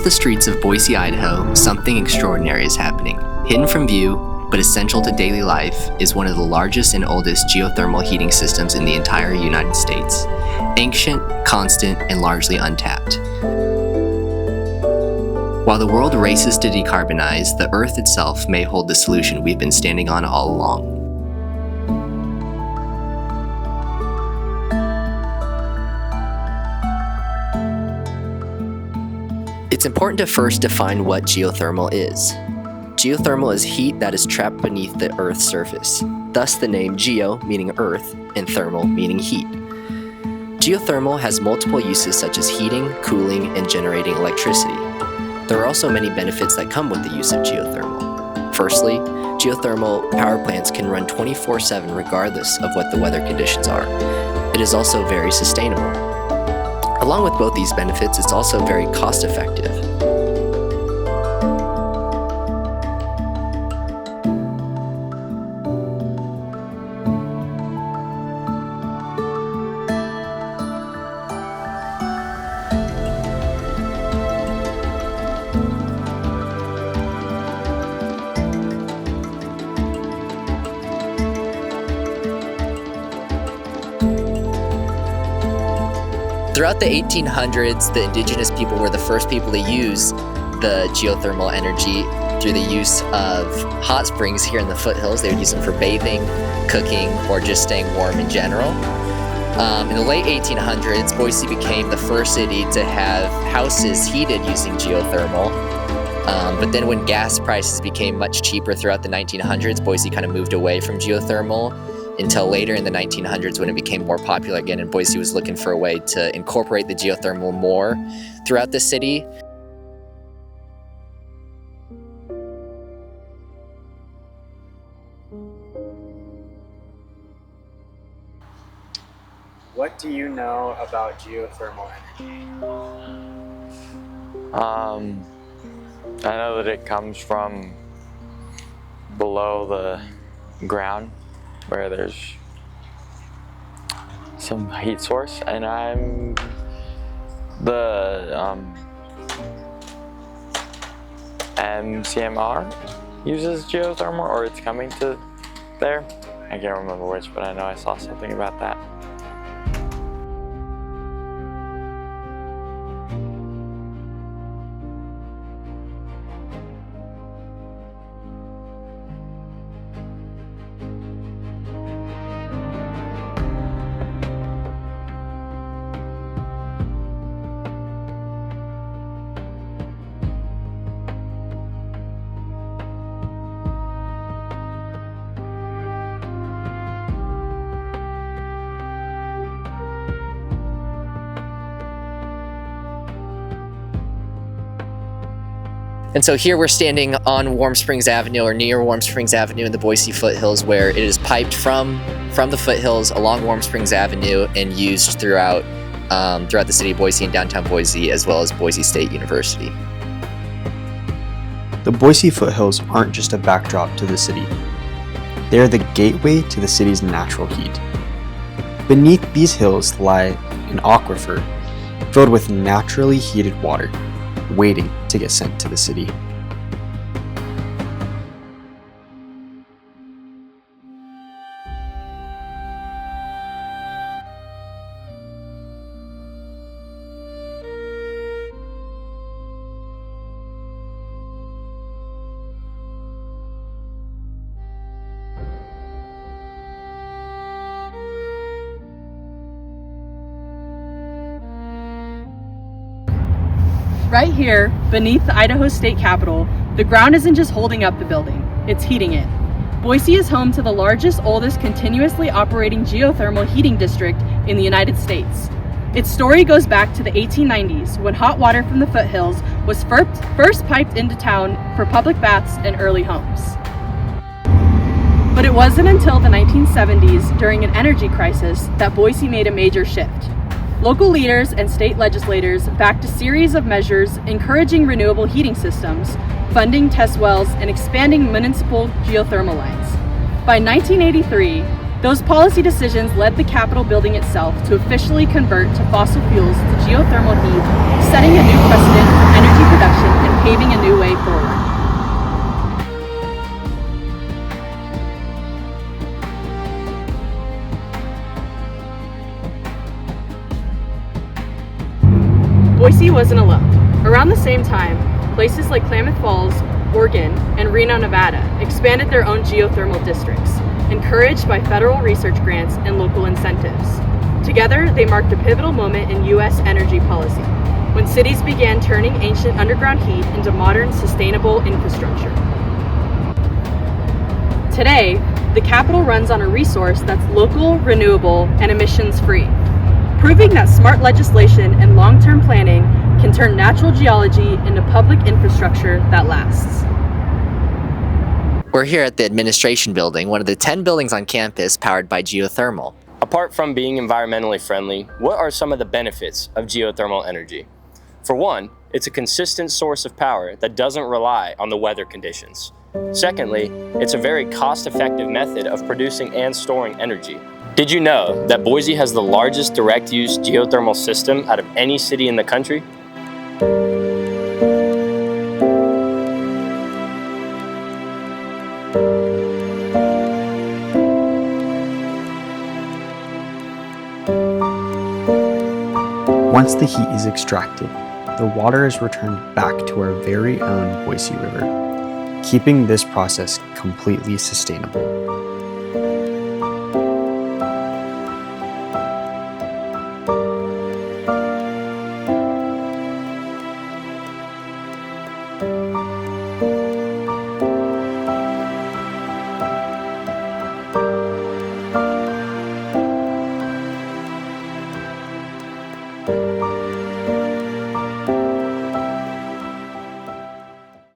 Beneath the streets of Boise, Idaho, something extraordinary is happening. Hidden from view, but essential to daily life, is one of the largest and oldest geothermal heating systems in the entire United States. Ancient, constant, and largely untapped. While the world races to decarbonize, the Earth itself may hold the solution we've been standing on all along. It's important to first define what geothermal is. Geothermal is heat that is trapped beneath the Earth's surface, thus the name geo meaning earth and thermal meaning heat. Geothermal has multiple uses such as heating, cooling, and generating electricity. There are also many benefits that come with the use of geothermal. Firstly, geothermal power plants can run 24/7 regardless of what the weather conditions are. It is also very sustainable. Along with both these benefits, it's also very cost-effective. Throughout the 1800s, the indigenous people were the first people to use the geothermal energy through the use of hot springs here in the foothills. They would use them for bathing, cooking, or just staying warm in general. In the late 1800s, Boise became the first city to have houses heated using geothermal. But then when gas prices became much cheaper throughout the 1900s, Boise kind of moved away from geothermal until later in the 1900s when it became more popular again, and Boise was looking for a way to incorporate the geothermal more throughout the city. What do you know about geothermal energy? I know that it comes from below the ground, where there's some heat source, and the MCMR uses geothermal, or it's coming to there. I can't remember which, but I know I saw something about that. And so here we're standing on Warm Springs Avenue, or near Warm Springs Avenue in the Boise foothills, where it is piped from the foothills along Warm Springs Avenue and used throughout the city of Boise and downtown Boise, as well as Boise State University. The Boise foothills aren't just a backdrop to the city. They are the gateway to the city's natural heat. Beneath these hills lie an aquifer filled with naturally heated water, waiting to get sent to the city. Right here, beneath the Idaho State Capitol, the ground isn't just holding up the building, it's heating it. Boise is home to the largest, oldest continuously operating geothermal heating district in the United States. Its story goes back to the 1890s, when hot water from the foothills was first piped into town for public baths and early homes. But it wasn't until the 1970s, during an energy crisis, that Boise made a major shift. Local leaders and state legislators backed a series of measures encouraging renewable heating systems, funding test wells, and expanding municipal geothermal lines. By 1983, Those policy decisions led the Capitol building itself to officially convert to fossil fuels to geothermal heat, setting a new precedent for energy production and paving a new way forward. Boise wasn't alone. Around the same time, places like Klamath Falls, Oregon, and Reno, Nevada expanded their own geothermal districts, encouraged by federal research grants and local incentives. Together, they marked a pivotal moment in U.S. energy policy, when cities began turning ancient underground heat into modern, sustainable infrastructure. Today, the Capitol runs on a resource that's local, renewable, and emissions-free, proving that smart legislation and long-term planning can turn natural geology into public infrastructure that lasts. We're here at the administration building, one of the 10 buildings on campus powered by geothermal. Apart from being environmentally friendly, what are some of the benefits of geothermal energy? For one, it's a consistent source of power that doesn't rely on the weather conditions. Secondly, it's a very cost-effective method of producing and storing energy. Did you know that Boise has the largest direct-use geothermal system out of any city in the country? Once the heat is extracted, the water is returned back to our very own Boise River, keeping this process completely sustainable.